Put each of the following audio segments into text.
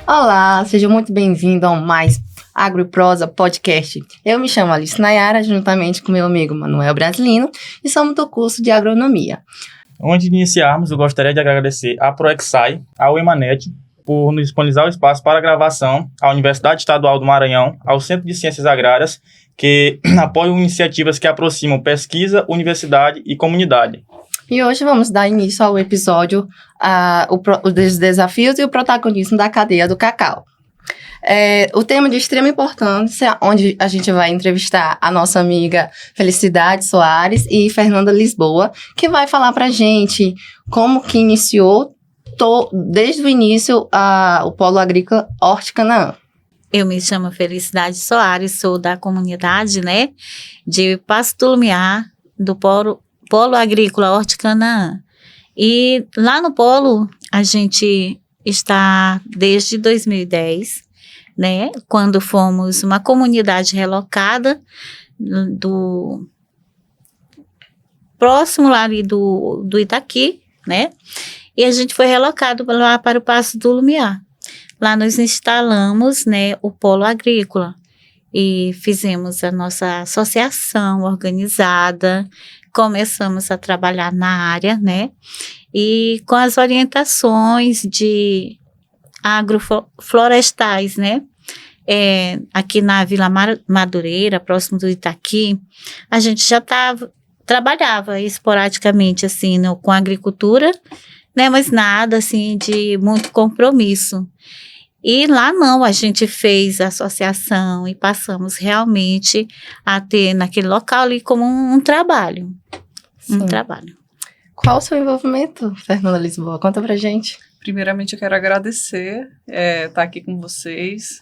Olá, seja muito bem-vindo ao Mais Agro e Prosa Podcast. Eu me chamo Alice Nayara, juntamente com meu amigo Manuel Brasilino, e somos do curso de Agronomia. Antes de iniciarmos, eu gostaria de agradecer à ProExai, ao Emanet, por nos disponibilizar o espaço para a gravação, à Universidade Estadual do Maranhão, ao Centro de Ciências Agrárias, que apoiam iniciativas que aproximam pesquisa, universidade e comunidade. E hoje vamos dar início ao episódio dos desafios e o protagonismo da cadeia do cacau. O tema de extrema importância, onde a gente vai entrevistar a nossa amiga Felicidade Soares e Fernanda Lisboa, que vai falar pra gente como que iniciou desde o início o Polo Agrícola Horti Canaã. Eu me chamo Felicidade Soares, sou da comunidade, de Passo do Lumiar, do Polo Agrícola Horti Canaã. E lá no Polo, a gente está desde 2010, quando fomos uma comunidade relocada do próximo lá ali do Itaqui, e a gente foi relocado lá para o Passo do Lumiar. Lá nós instalamos, o Polo Agrícola e fizemos a nossa associação organizada, começamos a trabalhar na área, e com as orientações de agroflorestais, aqui na Vila Madureira, próximo do Itaqui, a gente já trabalhava esporadicamente, assim, com agricultura, mas nada, assim, de muito compromisso. E lá não, a gente fez a associação e passamos realmente a ter naquele local ali como um trabalho. Sim. Um trabalho. Qual o seu envolvimento, Fernanda Lisboa? Conta pra gente. Primeiramente, eu quero agradecer estar aqui com vocês,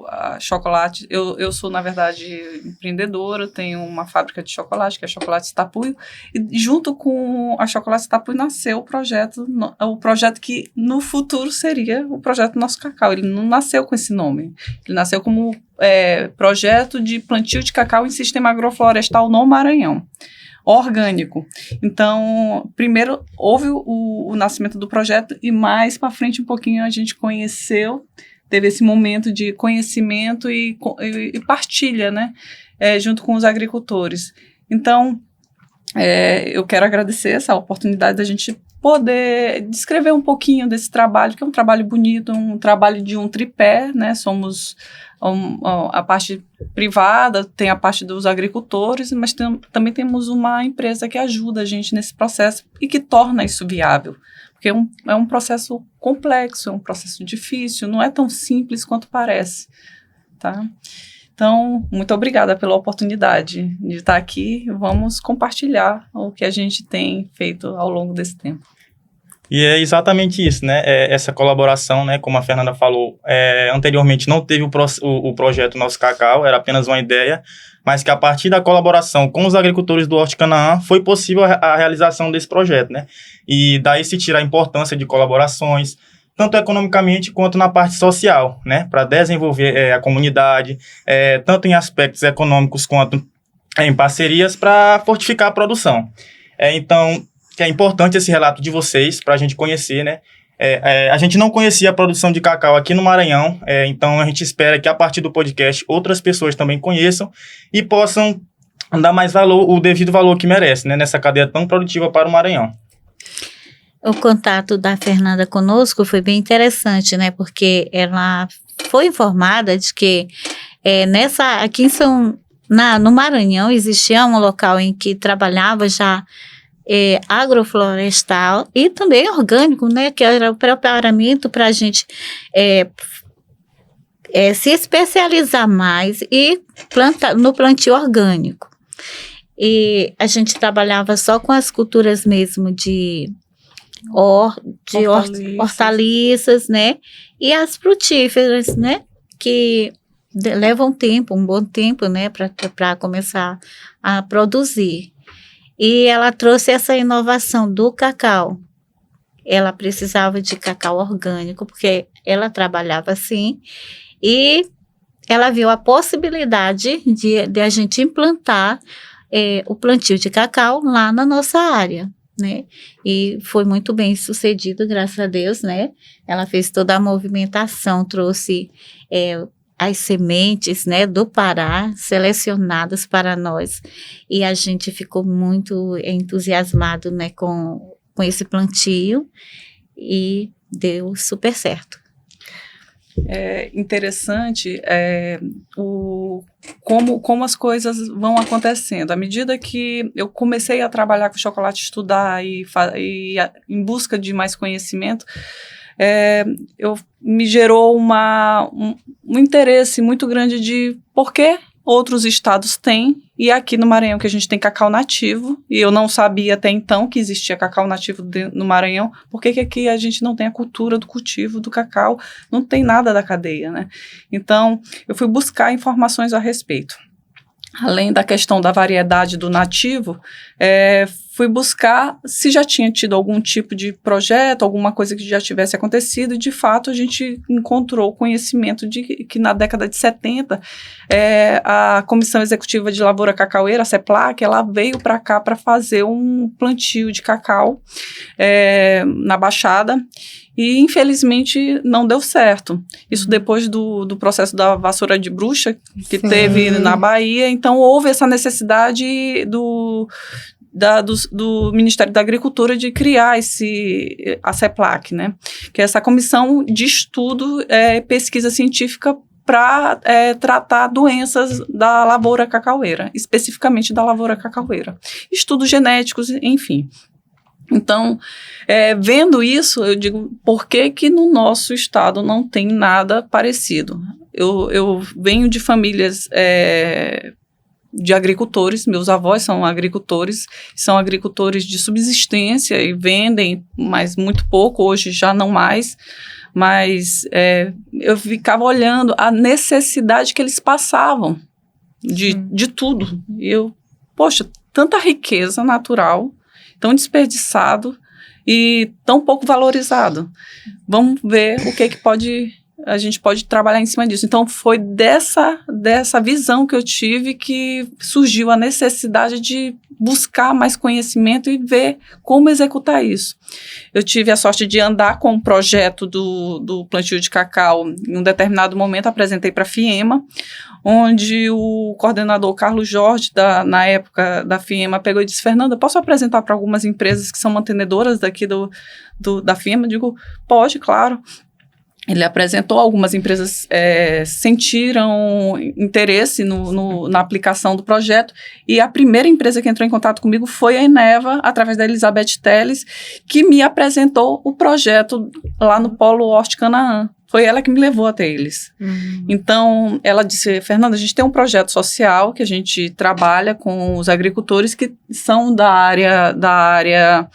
a Chocolate, eu sou, na verdade, empreendedora, tenho uma fábrica de chocolate, que é a Chocolate Tapuio, e junto com a Chocolate Tapuio nasceu o projeto que no futuro seria o projeto Nosso Cacau. Ele não nasceu com esse nome, ele nasceu como projeto de plantio de cacau em sistema agroflorestal no Maranhão. Orgânico. Então, primeiro houve o nascimento do projeto e mais para frente um pouquinho a gente teve esse momento de conhecimento e partilha, junto com os agricultores. Então, eu quero agradecer essa oportunidade da gente poder descrever um pouquinho desse trabalho, que é um trabalho bonito, um trabalho de um tripé, somos a parte privada, tem a parte dos agricultores, mas também temos uma empresa que ajuda a gente nesse processo e que torna isso viável, porque é um processo complexo, é um processo difícil, não é tão simples quanto parece, tá? Então, muito obrigada pela oportunidade de estar aqui. Vamos compartilhar o que a gente tem feito ao longo desse tempo. E é exatamente isso, essa colaboração, como a Fernanda falou, anteriormente não teve o projeto Nosso Cacau, era apenas uma ideia, mas que a partir da colaboração com os agricultores do Horti Canaã foi possível a realização desse projeto, E daí se tira a importância de colaborações, tanto economicamente quanto na parte social, para desenvolver a comunidade, tanto em aspectos econômicos quanto em parcerias para fortificar a produção. Então, é importante esse relato de vocês para a gente conhecer, a gente não conhecia a produção de cacau aqui no Maranhão, então a gente espera que a partir do podcast outras pessoas também conheçam e possam dar mais valor, o devido valor que merece, nessa cadeia tão produtiva para o Maranhão. O contato da Fernanda conosco foi bem interessante, porque ela foi informada de que aqui no Maranhão existia um local em que trabalhava já agroflorestal e também orgânico, que era o preparamento para a gente se especializar mais e no plantio orgânico. E a gente trabalhava só com as culturas mesmo de hortaliças, e as frutíferas, que levam um bom tempo, para começar a produzir. E ela trouxe essa inovação do cacau. Ela precisava de cacau orgânico, porque ela trabalhava assim, e ela viu a possibilidade de a gente implantar o plantio de cacau lá na nossa área. né? E foi muito bem sucedido, graças a Deus, né? Ela fez toda a movimentação, trouxe as sementes, né, do Pará, selecionadas para nós. E a gente ficou muito entusiasmado, né, com esse plantio e deu super certo. É interessante como as coisas vão acontecendo. À medida que eu comecei a trabalhar com chocolate, estudar e em busca de mais conhecimento, me gerou um interesse muito grande de por que outros estados têm, e aqui no Maranhão que a gente tem cacau nativo, e eu não sabia até então que existia cacau nativo no Maranhão, por que aqui a gente não tem a cultura do cultivo do cacau, não tem nada da cadeia, né? Então, eu fui buscar informações a respeito. Além da questão da variedade do nativo, fui buscar se já tinha tido algum tipo de projeto, alguma coisa que já tivesse acontecido, e de fato a gente encontrou conhecimento de que na década de 70, a Comissão Executiva de Lavoura Cacaueira, a CEPLAC, ela veio para cá para fazer um plantio de cacau na Baixada, e infelizmente não deu certo. Isso depois do processo da vassoura de bruxa que Sim. teve na Bahia, então houve essa necessidade do Ministério da Agricultura de criar a CEPLAC, né? Que é essa comissão de estudo, pesquisa científica para tratar doenças da lavoura cacaueira, especificamente da lavoura cacaueira. Estudos genéticos, enfim. Então, vendo isso, eu digo, por que no nosso estado não tem nada parecido? Eu venho de famílias de agricultores, meus avós são agricultores de subsistência e vendem, mas muito pouco, hoje já não mais, mas eu ficava olhando a necessidade que eles passavam de tudo. E poxa, tanta riqueza natural, tão desperdiçado e tão pouco valorizado. Vamos ver o que a gente pode trabalhar em cima disso. Então, foi dessa visão que eu tive que surgiu a necessidade de buscar mais conhecimento e ver como executar isso. Eu tive a sorte de andar com o projeto do plantio de cacau. Em um determinado momento, apresentei para a FIEMA, onde o coordenador Carlos Jorge, na época da FIEMA, pegou e disse: Fernanda, posso apresentar para algumas empresas que são mantenedoras daqui da FIEMA? Eu digo, pode, claro. Ele apresentou, algumas empresas sentiram interesse na aplicação do projeto, e a primeira empresa que entrou em contato comigo foi a Eneva, através da Elizabeth Teles, que me apresentou o projeto lá no Polo Horti Canaã. Foi ela que me levou até eles. Então, ela disse: Fernanda, a gente tem um projeto social que a gente trabalha com os agricultores que são da área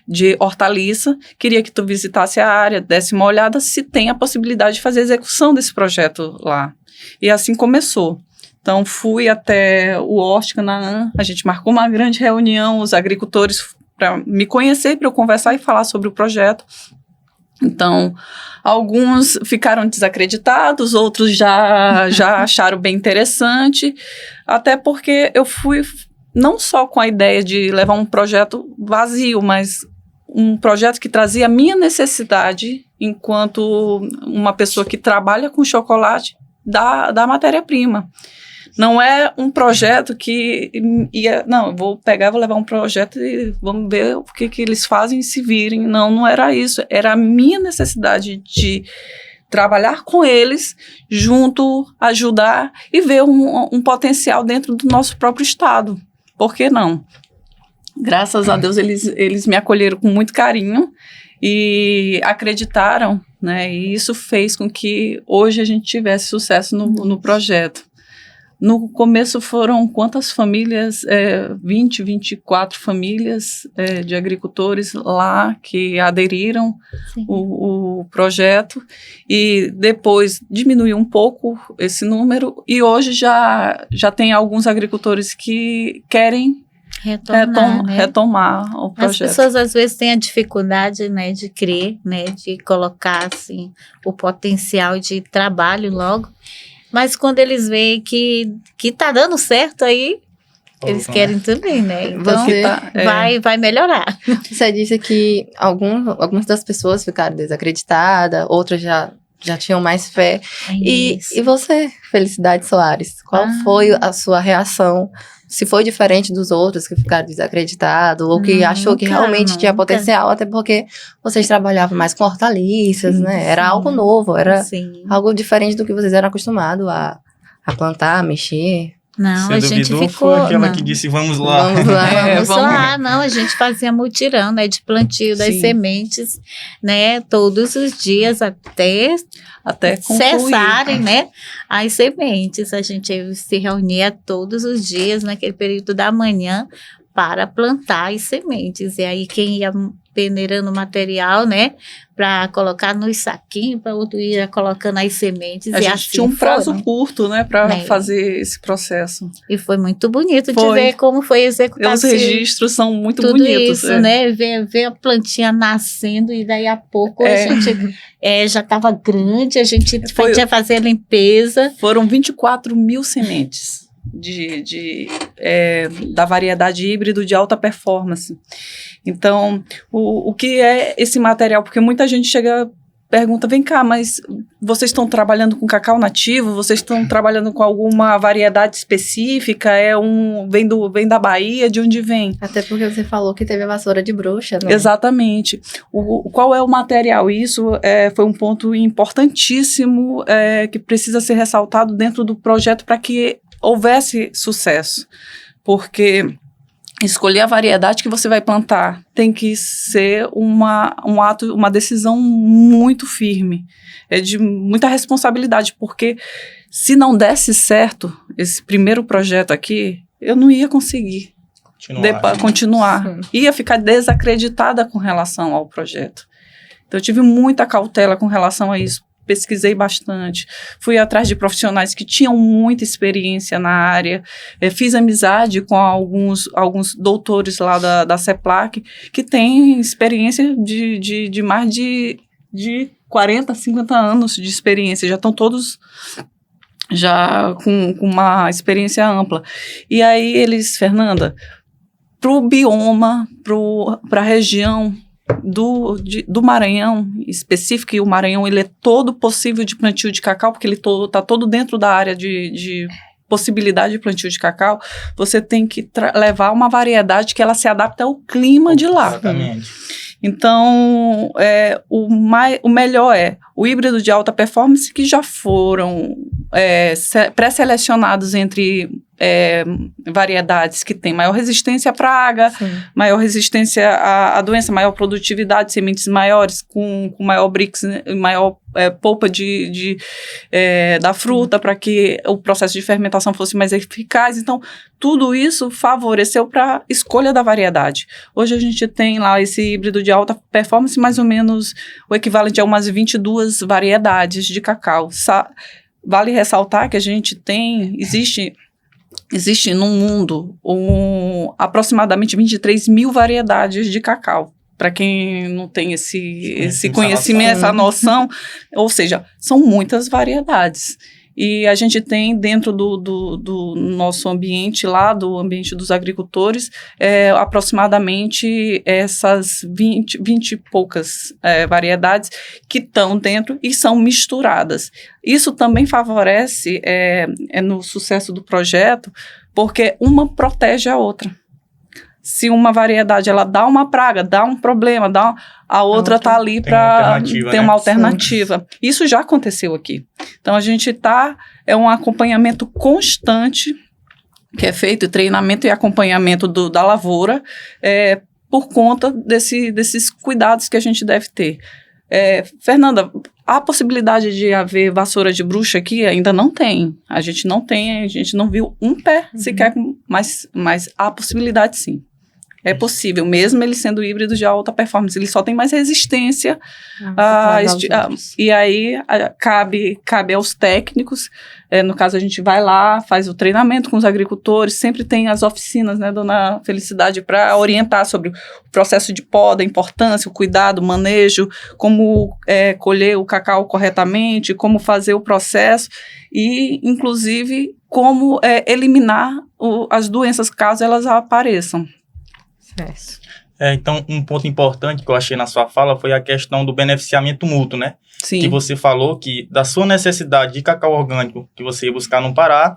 de hortaliça, queria que tu visitasse a área, desse uma olhada se tem a possibilidade de fazer a execução desse projeto lá. E assim começou. Então, fui até o Horti Canaã, a gente marcou uma grande reunião, os agricultores, para me conhecer, para eu conversar e falar sobre o projeto. Então, alguns ficaram desacreditados, outros já acharam bem interessante, até porque eu fui não só com a ideia de levar um projeto vazio, mas um projeto que trazia a minha necessidade enquanto uma pessoa que trabalha com chocolate da matéria-prima. Não é um projeto que eu vou levar um projeto e vamos ver o que eles fazem e se virem. Não era isso. Era a minha necessidade de trabalhar com eles, junto, ajudar e ver um potencial dentro do nosso próprio estado. Por que não? Graças a Deus, eles me acolheram com muito carinho e acreditaram, né? E isso fez com que hoje a gente tivesse sucesso no projeto. No começo foram quantas famílias? 20, 24 famílias de agricultores lá que aderiram o projeto, e depois diminuiu um pouco esse número, e hoje já tem alguns agricultores que querem retomar o projeto. As pessoas às vezes têm a dificuldade, né, de crer, né, de colocar assim, o potencial de trabalho logo, mas quando eles veem que tá dando certo, aí Eles querem também, né? Então, Você- vai melhorar. Você disse que algumas das pessoas ficaram desacreditadas, outras já tinham mais fé. E Isso. você, Felicidade Soares, qual foi a sua reação? Se foi diferente dos outros que ficaram desacreditados, ou que achou que Nunca, realmente tinha nunca. potencial, até porque vocês trabalhavam mais com hortaliças, né? Era Sim. algo novo, era Sim. algo diferente do que vocês eram acostumados a plantar, a mexer. Não, Você a gente duvidou, ficou... foi aquela não. que disse, vamos lá. Vamos lá. Vamos vamos- lá, não, a gente fazia mutirão, né, de plantio das Sim. sementes, né, todos os dias até concluir. cessarem, né, as sementes. A gente se reunia todos os dias naquele período da manhã para plantar as sementes. E aí quem ia peneirando o material, né, para colocar nos saquinhos, para outro ia colocando as sementes. A e gente assim tinha um prazo foram. curto, né, para Né. fazer esse processo. E foi muito bonito de Foi. ver como foi executado. Os registros são muito Tudo bonitos. isso, né? Ver a plantinha nascendo e daí a pouco a É. gente já estava grande, a gente Foi- tinha que fazer a limpeza. Foram 24 mil sementes da variedade híbrido de alta performance. Então, o que é esse material? Porque muita gente pergunta, vem cá, mas vocês estão trabalhando com cacau nativo? Vocês estão trabalhando com alguma variedade específica? Vem da Bahia? De onde vem? Até porque você falou que teve a vassoura de bruxa, né? Exatamente. Qual é o material? Isso foi um ponto importantíssimo que precisa ser ressaltado dentro do projeto para que houvesse sucesso. Porque escolher a variedade que você vai plantar tem que ser uma decisão muito firme. É de muita responsabilidade, porque se não desse certo esse primeiro projeto aqui, eu não ia conseguir continuar. Sim. Ia ficar desacreditada com relação ao projeto. Então, eu tive muita cautela com relação a isso. Pesquisei bastante, fui atrás de profissionais que tinham muita experiência na área, fiz amizade com alguns doutores lá da CEPLAC que têm experiência de mais de 40, 50 anos de experiência, já estão todos já com uma experiência ampla. E aí eles, Fernanda, para o bioma, para a região do Maranhão específico, e o Maranhão ele é todo possível de plantio de cacau, porque ele está todo dentro da área de possibilidade de plantio de cacau, você tem que levar uma variedade que ela se adapta ao clima de lá. Exatamente. Então, o melhor é o híbrido de alta performance, que já foram pré-selecionados entre variedades que têm maior resistência à praga, Sim. maior resistência à doença, maior produtividade, sementes maiores, com maior brix, né, maior polpa da fruta, para que o processo de fermentação fosse mais eficaz. Então, tudo isso favoreceu para a escolha da variedade. Hoje a gente tem lá esse híbrido de alta performance, mais ou menos o equivalente a umas 22 variedades de cacau. Vale ressaltar que a gente existe no mundo aproximadamente 23 mil variedades de cacau. Para quem não tem esse conhecimento, essa noção, ou seja, são muitas variedades. E a gente tem dentro do nosso ambiente lá, do ambiente dos agricultores, aproximadamente essas 20 e poucas variedades que estão dentro e são misturadas. Isso também favorece no sucesso do projeto, porque uma protege a outra. Se uma variedade ela dá uma praga, dá um problema, a outra está ali para ter uma alternativa. Isso já aconteceu aqui. Então, a gente é um acompanhamento constante que é feito, treinamento e acompanhamento da lavoura, por conta desses cuidados que a gente deve ter. Fernanda, a possibilidade de haver vassoura de bruxa aqui ainda não tem. A gente não viu um pé sequer, mas há possibilidade sim. É possível, mesmo ele sendo híbrido de alta performance, ele só tem mais resistência. E aí cabe aos técnicos, no caso a gente vai lá, faz o treinamento com os agricultores, sempre tem as oficinas, né, Dona Felicidade, para orientar sobre o processo de poda, a importância, o cuidado, o manejo, como colher o cacau corretamente, como fazer o processo e, inclusive, como eliminar as doenças caso elas apareçam. Certo. Então, um ponto importante que eu achei na sua fala foi a questão do beneficiamento mútuo, né? Sim. Que você falou que da sua necessidade de cacau orgânico que você ia buscar no Pará,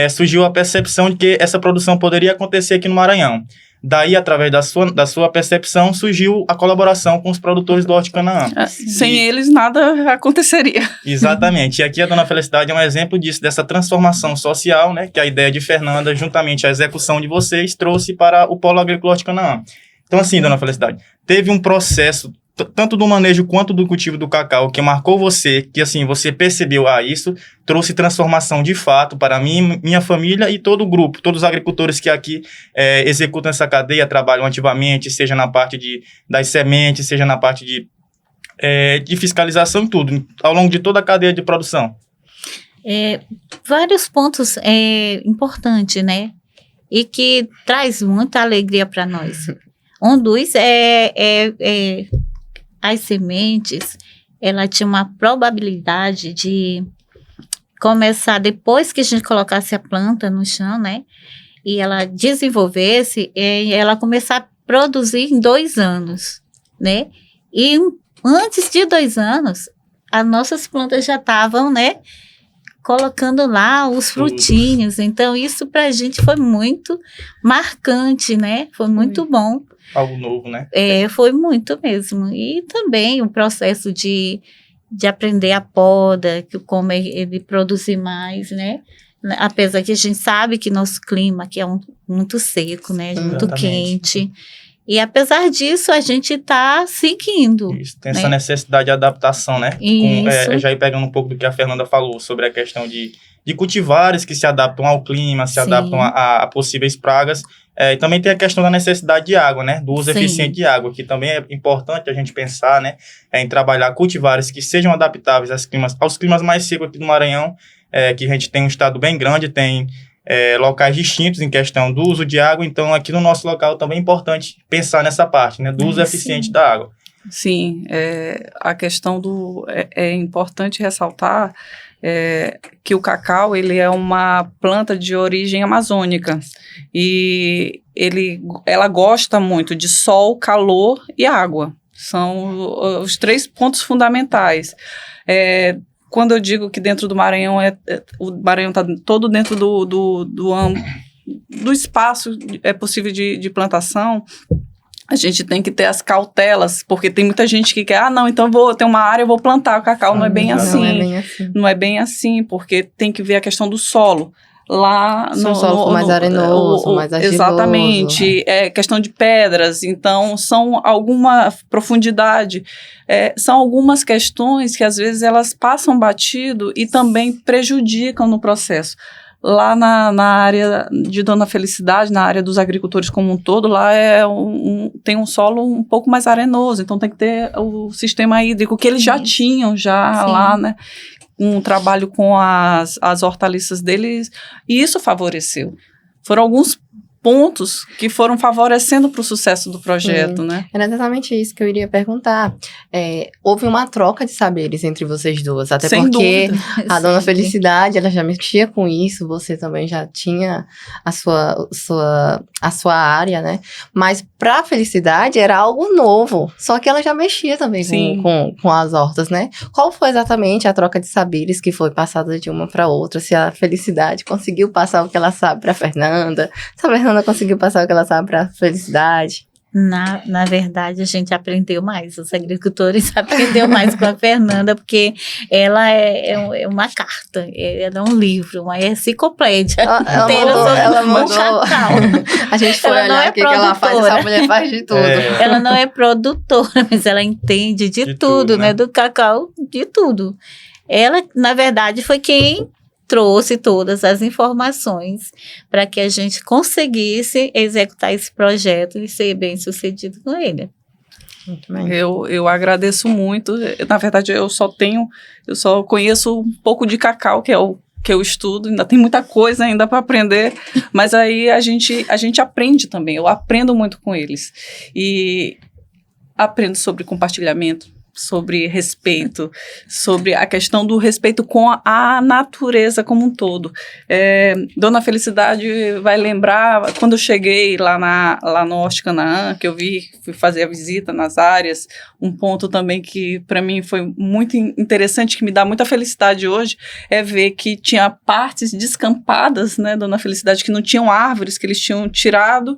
surgiu a percepção de que essa produção poderia acontecer aqui no Maranhão. Daí, através da sua percepção, surgiu a colaboração com os produtores do Horti Canaã. Sem eles, nada aconteceria. Exatamente. E aqui a Dona Felicidade é um exemplo disso, dessa transformação social, né, que a ideia de Fernanda, juntamente à execução de vocês, trouxe para o Polo Agrícola Horti Canaã. Então, assim, Dona Felicidade, teve um processo, tanto do manejo quanto do cultivo do cacau, que marcou você, que assim, você percebeu, isso trouxe transformação de fato para mim, minha família e todo o grupo, todos os agricultores que aqui executam essa cadeia, trabalham ativamente, seja na parte das sementes, seja na parte de fiscalização e tudo, ao longo de toda a cadeia de produção. Vários pontos importantes, né? E que traz muita alegria para nós. Um dos as sementes, ela tinha uma probabilidade de começar, depois que a gente colocasse a planta no chão, né? E ela desenvolvesse, ela começar a produzir em 2 anos, né? E antes de 2 anos, as nossas plantas já estavam, né? Colocando lá os frutinhos. Então, isso pra gente foi muito marcante, né? Foi muito bom. Algo novo, né? Foi muito mesmo. E também o processo de aprender a poda, como ele produzir mais, né? Apesar que a gente sabe que nosso clima aqui é muito seco, né? Muito quente. E apesar disso, a gente está seguindo. Isso, tem essa necessidade de adaptação, né? Já ir pegando um pouco do que a Fernanda falou sobre a questão de cultivares que se adaptam ao clima, se adaptam a possíveis pragas. E também tem a questão da necessidade de água, né? Do uso eficiente de água, que também é importante a gente pensar, né? Em trabalhar cultivares que sejam adaptáveis aos climas mais secos aqui do Maranhão, que a gente tem um estado bem grande, tem locais distintos em questão do uso de água, então aqui no nosso local também é importante pensar nessa parte, né? Do uso eficiente da água. Sim, a questão é importante ressaltar que o cacau, ele é uma planta de origem amazônica e ela gosta muito de sol, calor e água. São os 3 pontos fundamentais. Quando eu digo que dentro do Maranhão, o Maranhão está todo dentro do espaço possível de plantação, a gente tem que ter as cautelas, porque tem muita gente que quer, não, então vou ter uma área, eu vou plantar o cacau. Não é bem assim. Não é bem assim, porque tem que ver a questão do solo. Lá no solo mais arenoso, mais argiloso. Exatamente, questão de pedras, então são alguma profundidade, são algumas questões que às vezes elas passam batido e também prejudicam no processo. Lá na área de Dona Felicidade, na área dos agricultores como um todo, lá tem um solo um pouco mais arenoso, então tem que ter o sistema hídrico que eles já tinham lá, né? Um trabalho com as hortaliças deles, e isso favoreceu. Foram alguns pontos que foram favorecendo para o sucesso do projeto, né? Era exatamente isso que eu iria perguntar. Houve uma troca de saberes entre vocês duas, até sem porque dúvida. A Dona Felicidade, ela já mexia com isso, você também já tinha a sua área, né? Mas para a Felicidade era algo novo, só que ela já mexia também com as hortas, né? Qual foi exatamente a troca de saberes que foi passada de uma para outra? Se a Felicidade conseguiu passar o que ela sabe para a Fernanda, se a Fernanda conseguiu passar o que ela sabe para a Felicidade? Na verdade, a gente aprendeu mais, os agricultores aprenderam mais com a Fernanda, porque ela é uma carta, ela é um livro, uma enciclopédia. Ela mandou. A gente foi olhar o que ela faz, essa mulher faz de tudo. Ela não é produtora, mas ela entende de tudo, né? Do cacau, de tudo. Ela, na verdade, foi quem trouxe todas as informações para que a gente conseguisse executar esse projeto e ser bem sucedido com ele. Muito bem. Eu agradeço muito. Na verdade, eu só conheço um pouco de cacau, que é o que eu estudo, ainda tem muita coisa ainda para aprender, mas aí a gente aprende também, eu aprendo muito com eles. E aprendo sobre compartilhamento, sobre respeito, sobre a questão do respeito com a natureza como um todo. Dona Felicidade vai lembrar, quando eu cheguei lá no Oeste Canaã, que eu fui fazer a visita nas áreas, um ponto também que para mim foi muito interessante, que me dá muita felicidade hoje, é ver que tinha partes descampadas, né, Dona Felicidade, que não tinham árvores, que eles tinham tirado,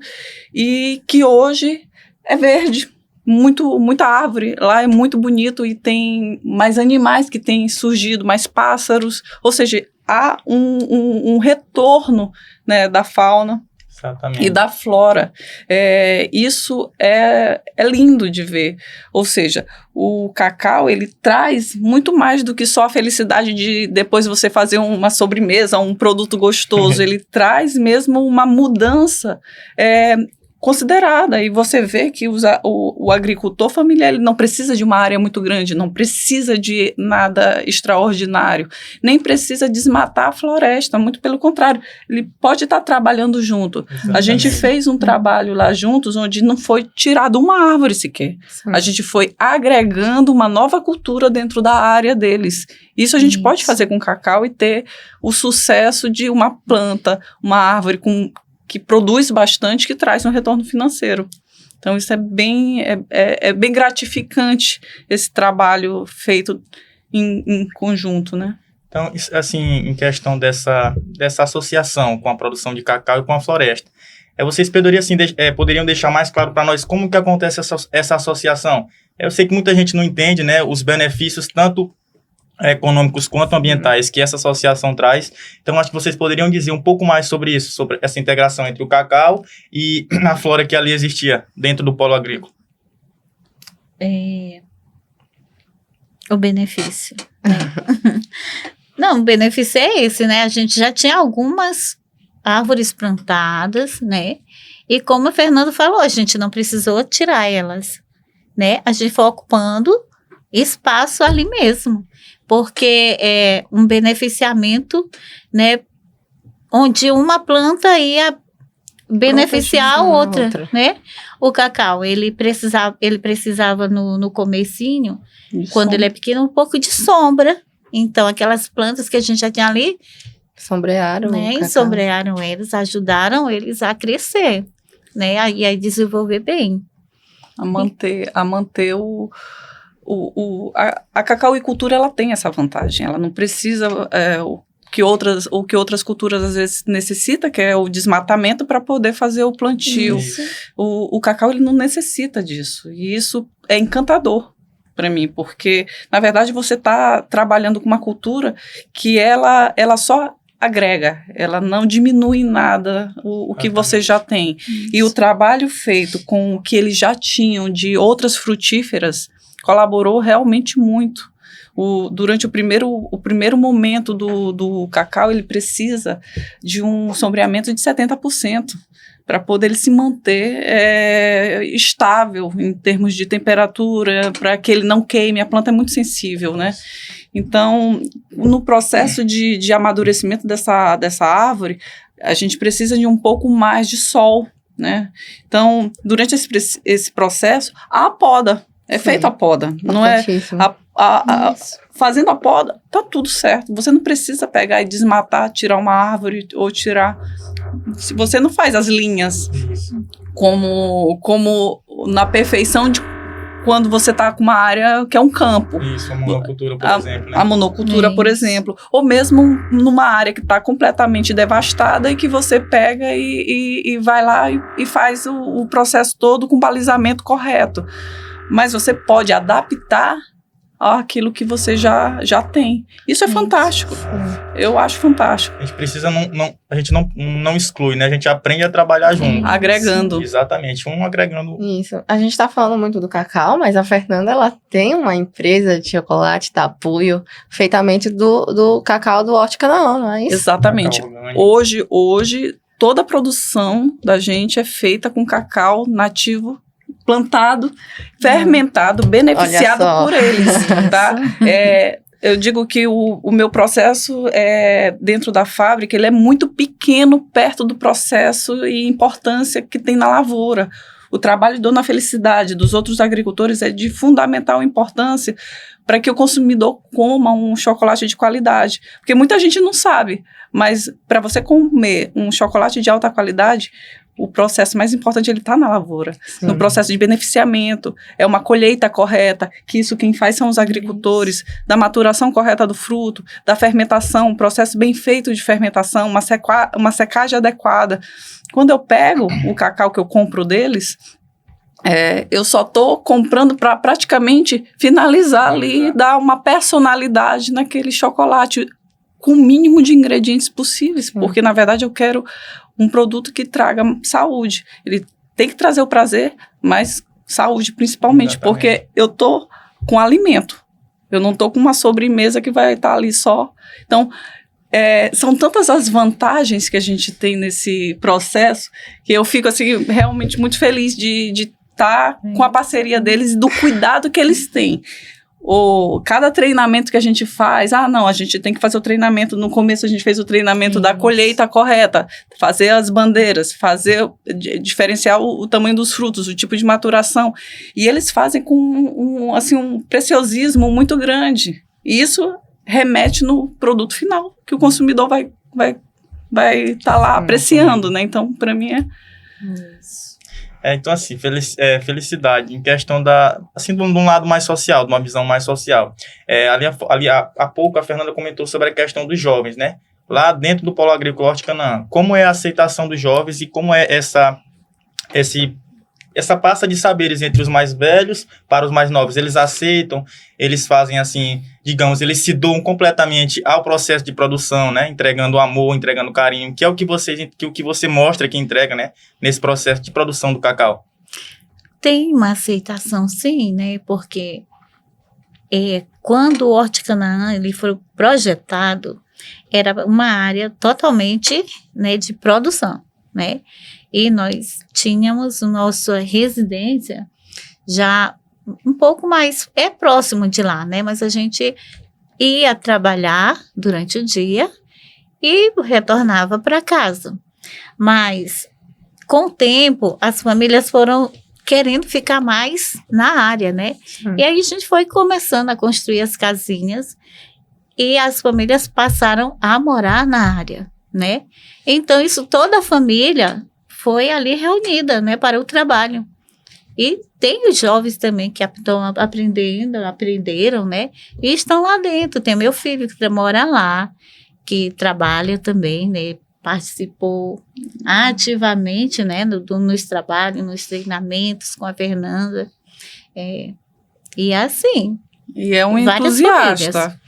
e que hoje é verde. Muita árvore, lá é muito bonito e tem mais animais que têm surgido, mais pássaros, ou seja, há um retorno, né, da fauna. Exatamente. E da flora. Isso é lindo de ver, ou seja, o cacau, ele traz muito mais do que só a felicidade de depois você fazer uma sobremesa, um produto gostoso, ele traz mesmo uma mudança considerada, e você vê que o agricultor familiar, ele não precisa de uma área muito grande, não precisa de nada extraordinário, nem precisa desmatar a floresta, muito pelo contrário, ele pode estar trabalhando junto. Exatamente. A gente fez um trabalho lá juntos, onde não foi tirado uma árvore sequer, a gente foi agregando uma nova cultura dentro da área deles. Isso a gente pode fazer com cacau e ter o sucesso de uma planta, uma árvore que produz bastante, que traz um retorno financeiro. Então, isso é bem gratificante, esse trabalho feito em conjunto, né? Então, assim, em questão dessa associação com a produção de cacau e com a floresta, vocês poderiam deixar mais claro para nós como que acontece essa associação? Eu sei que muita gente não entende, né, os benefícios tanto econômicos quanto ambientais que essa associação traz. Então, acho que vocês poderiam dizer um pouco mais sobre isso, sobre essa integração entre o cacau e a flora que ali existia dentro do polo agrícola. O benefício. Não, o benefício é esse, né? A gente já tinha algumas árvores plantadas, né? E como o Fernando falou, a gente não precisou tirar elas, né? A gente foi ocupando espaço ali mesmo, porque é um beneficiamento, né, onde uma planta ia beneficiar a outra, né? O cacau, ele precisava no comecinho, quando ele é pequeno, um pouco de sombra. Então, aquelas plantas que a gente já tinha ali, sombrearam, né, sombrearam eles, ajudaram eles a crescer, né, e a desenvolver bem. A manter a cacauicultura, ela tem essa vantagem, ela não precisa o que outras culturas às vezes necessitam, que é o desmatamento para poder fazer o plantio. O cacau, ele não necessita disso, e isso é encantador para mim, porque na verdade você está trabalhando com uma cultura que ela só agrega, ela não diminui em nada o que você já tem. E o trabalho feito com o que eles já tinham de outras frutíferas colaborou realmente muito. Durante o primeiro momento do cacau, ele precisa de um sombreamento de 70%, para poder ele se manter estável em termos de temperatura, para que ele não queime. A planta é muito sensível, né? Então, no processo de amadurecimento dessa árvore, a gente precisa de um pouco mais de sol, né? Então, durante esse processo, há a poda. É feita a poda, não é? Fazendo a poda, tá tudo certo. Você não precisa pegar e desmatar, tirar uma árvore ou tirar. Se você não faz as linhas como na perfeição de quando você está com uma área que é um campo. Isso, a monocultura, por exemplo. Né? A monocultura, por exemplo. Ou mesmo numa área que está completamente devastada e que você pega e vai lá e faz o processo todo com balizamento correto. Mas você pode adaptar àquilo que você já tem. Isso é fantástico. Eu acho fantástico. A gente precisa a gente não exclui, né? A gente aprende a trabalhar junto. Agregando. Exatamente, um agregando. Isso. A gente tá falando muito do cacau, mas a Fernanda, ela tem uma empresa de chocolate, Tapuio, feitamente do cacau do Horti Canaã, não é isso? Exatamente. Hoje, toda a produção da gente é feita com cacau nativo, plantado, fermentado, beneficiado por eles, tá? Eu digo que o meu processo dentro da fábrica, ele é muito pequeno perto do processo e importância que tem na lavoura. O trabalho de Dona Felicidade, dos outros agricultores, é de fundamental importância para que o consumidor coma um chocolate de qualidade. Porque muita gente não sabe, mas para você comer um chocolate de alta qualidade, o processo mais importante, ele está na lavoura, no processo de beneficiamento, é uma colheita correta, que isso quem faz são os agricultores, da maturação correta do fruto, da fermentação, um processo bem feito de fermentação, uma secagem adequada. Quando eu pego o cacau que eu compro deles, eu só estou comprando para praticamente finalizar ali, dar uma personalidade naquele chocolate, com o mínimo de ingredientes possíveis, porque na verdade eu quero um produto que traga saúde. Ele tem que trazer o prazer, mas saúde principalmente, exatamente, porque eu tô com alimento. Eu não tô com uma sobremesa que vai estar ali só. Então, são tantas as vantagens que a gente tem nesse processo, que eu fico assim, realmente muito feliz de estar com a parceria deles e do cuidado que eles têm. Cada treinamento que a gente faz, a gente tem que fazer o treinamento, no começo a gente fez o treinamento da colheita correta, fazer as bandeiras, diferenciar o tamanho dos frutos, o tipo de maturação, e eles fazem com um preciosismo muito grande, e isso remete no produto final, que o consumidor vai estar lá apreciando, né? Então, para mim Isso. Então, assim, felicidade em questão de um lado mais social, de uma visão mais social. Ali há pouco a Fernanda comentou sobre a questão dos jovens, né? Lá dentro do Polo Agrícola Horti Canaã, como é a aceitação dos jovens e como é essa passa de saberes entre os mais velhos para os mais novos? Eles aceitam, eles fazem assim, digamos, eles se doam completamente ao processo de produção, né? Entregando amor, entregando carinho, que é o que você mostra que entrega, né? Nesse processo de produção do cacau. Tem uma aceitação, sim, né? Porque quando o Horti Canaã ele foi projetado, era uma área totalmente, né, de produção, né? E nós tínhamos nossa residência já um pouco mais, próximo de lá, né? Mas a gente ia trabalhar durante o dia e retornava para casa. Mas, com o tempo, as famílias foram querendo ficar mais na área, né? E aí a gente foi começando a construir as casinhas e as famílias passaram a morar na área, né? Então, isso toda a família foi ali reunida, né, para o trabalho. E tem os jovens também que estão aprenderam, né, e estão lá dentro. Tem meu filho que mora lá, que trabalha também, né, participou ativamente, né, nos trabalhos, nos treinamentos com a Fernanda. E assim... E é um entusiasta.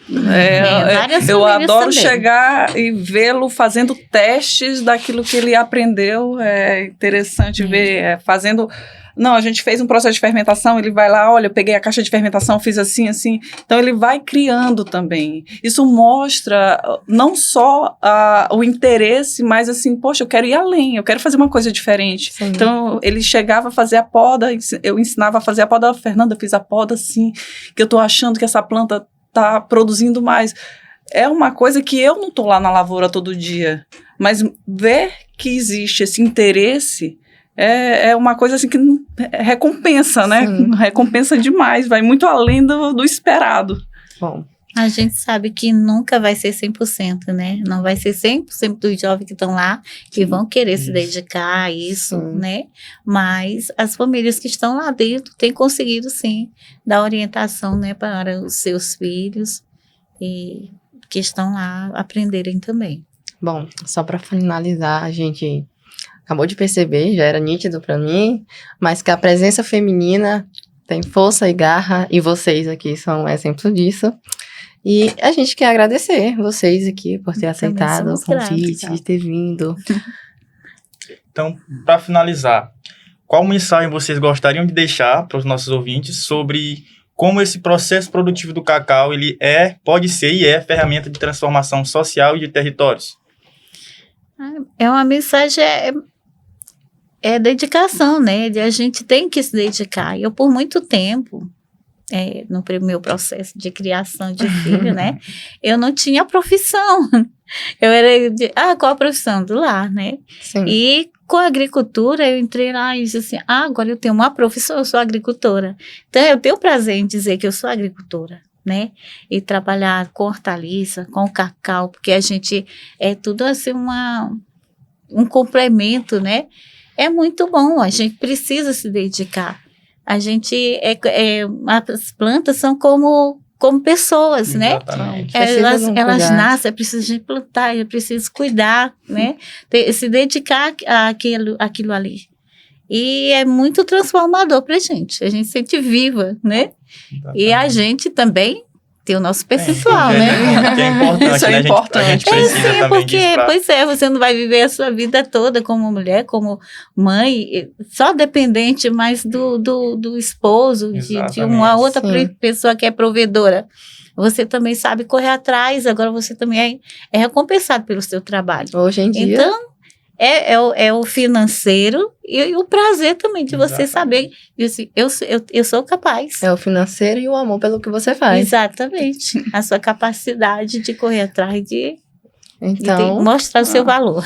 Eu adoro também chegar e vê-lo fazendo testes daquilo que ele aprendeu. É interessante ver, fazendo... Não, a gente fez um processo de fermentação, ele vai lá, olha, eu peguei a caixa de fermentação, fiz assim, assim. Então, ele vai criando também. Isso mostra não só o interesse, mas assim, poxa, eu quero ir além, eu quero fazer uma coisa diferente. Sim. Então, ele chegava a fazer a poda, eu ensinava a fazer a poda. Fernanda, eu fiz a poda assim, que eu tô achando que essa planta tá produzindo mais. É uma coisa que eu não tô lá na lavoura todo dia, mas ver que existe esse interesse... É uma coisa assim que recompensa, né? Sim. Recompensa demais, vai muito além do esperado. Bom, a gente sabe que nunca vai ser 100%, né? Não vai ser 100% dos jovens que estão lá que vão querer se dedicar a isso, né? Mas as famílias que estão lá dentro têm conseguido, sim, dar orientação, né, para os seus filhos e que estão lá aprenderem também. Bom, só para finalizar, a gente... acabou de perceber, já era nítido para mim, mas que a presença feminina tem força e garra, e vocês aqui são um exemplo disso. E a gente quer agradecer vocês aqui por ter aceitado o convite, de ter vindo. Então, para finalizar, qual mensagem vocês gostariam de deixar para os nossos ouvintes sobre como esse processo produtivo do cacau ele pode ser e é ferramenta de transformação social e de territórios? É uma mensagem, é dedicação, né? A gente tem que se dedicar. Eu, por muito tempo, no meu processo de criação de filho, né? Eu não tinha profissão. Eu era qual a profissão? Do lar, né? Sim. E com a agricultura, eu entrei lá e disse assim, agora eu tenho uma profissão, eu sou agricultora. Então, eu tenho prazer em dizer que eu sou agricultora, né? E trabalhar com hortaliça, com cacau, porque a gente é tudo assim um complemento, né? É muito bom, a gente precisa se dedicar. A gente, as plantas são como pessoas, Exatamente. né? Elas nascem, é preciso a gente plantar, é preciso cuidar, né? Se dedicar àquilo ali. E é muito transformador pra gente. A gente se sente viva, né? Exatamente. E a gente também tem o nosso pessoal, né? Que é importante, Isso é né? importante. A gente precisa Sim, também porque, disso pois você não vai viver a sua vida toda como mulher, como mãe, só dependente mais do esposo, de uma Exatamente. outra Sim. pessoa que é provedora. Você também sabe correr atrás, agora você também é recompensado pelo seu trabalho. Hoje em dia, Então, é o financeiro e o prazer também de você saber, assim, eu sou capaz. é o financeiro e o amor pelo que você faz. Exatamente. A sua capacidade de correr atrás de Então, mostrar o seu valor.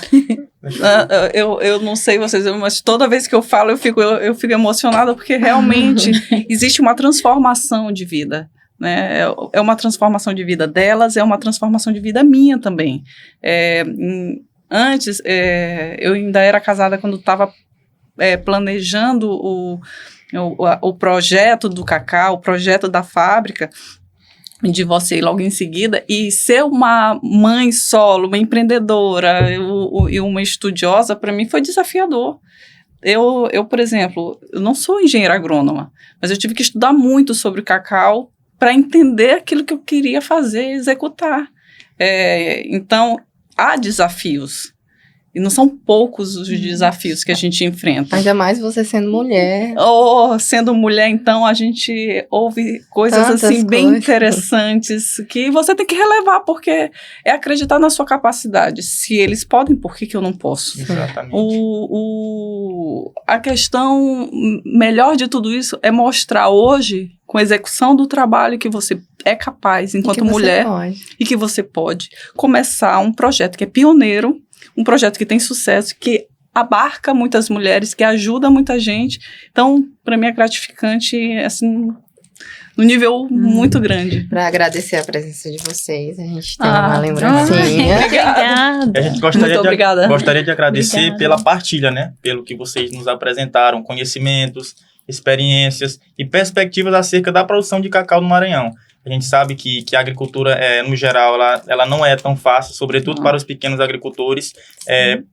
Eu não sei vocês, mas toda vez que eu falo, eu fico emocionada, porque realmente existe uma transformação de vida. Né? É uma transformação de vida delas, é uma transformação de vida minha também. Antes, eu ainda era casada quando estava planejando o projeto do cacau, o projeto da fábrica. Divorciei logo em seguida, e ser uma mãe solo, uma empreendedora e uma estudiosa, para mim foi desafiador. Eu, por exemplo, eu não sou engenheira agrônoma, mas eu tive que estudar muito sobre o cacau para entender aquilo que eu queria fazer, executar. Então, há desafios. E não são poucos os desafios que a gente enfrenta. ainda mais você sendo mulher. Sendo mulher, então, a gente ouve coisas Tantas assim bem coisas. interessantes que você tem que relevar, porque é acreditar na sua capacidade. Se eles podem, por que eu não posso? Exatamente. A questão melhor de tudo isso é mostrar hoje, com a execução do trabalho, que você é capaz, enquanto que você mulher, pode. e que você pode começar um projeto que é pioneiro, um projeto que tem sucesso, que abarca muitas mulheres, que ajuda muita gente. Então, para mim é gratificante, assim, no nível muito grande. Para agradecer a presença de vocês, a gente tem Ah, uma lembrancinha. Obrigada. A gente Muito obrigada. gostaria de agradecer Obrigada. pela partilha, né? Pelo que vocês nos apresentaram, conhecimentos, experiências e perspectivas acerca da produção de cacau no Maranhão. A gente sabe que a agricultura, no geral, ela não é tão fácil, sobretudo para os pequenos agricultores.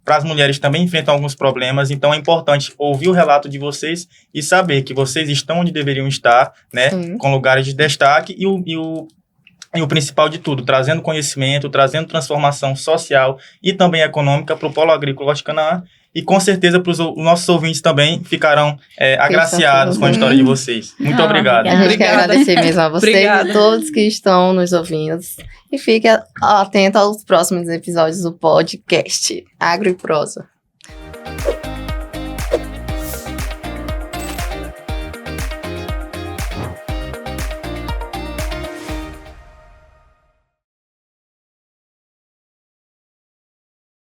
Para as mulheres também enfrentam alguns problemas, então é importante ouvir o relato de vocês e saber que vocês estão onde deveriam estar, né? Sim. Com lugares de destaque e o principal de tudo, trazendo conhecimento, trazendo transformação social e também econômica para o polo agrícola de Canaã. E com certeza para os nossos ouvintes também ficarão agraciados com a história de vocês. Muito obrigado. A gente quer Obrigada. agradecer mesmo a vocês Obrigada. e todos que estão nos ouvindo. E fique atento aos próximos episódios do podcast Agro e Prosa.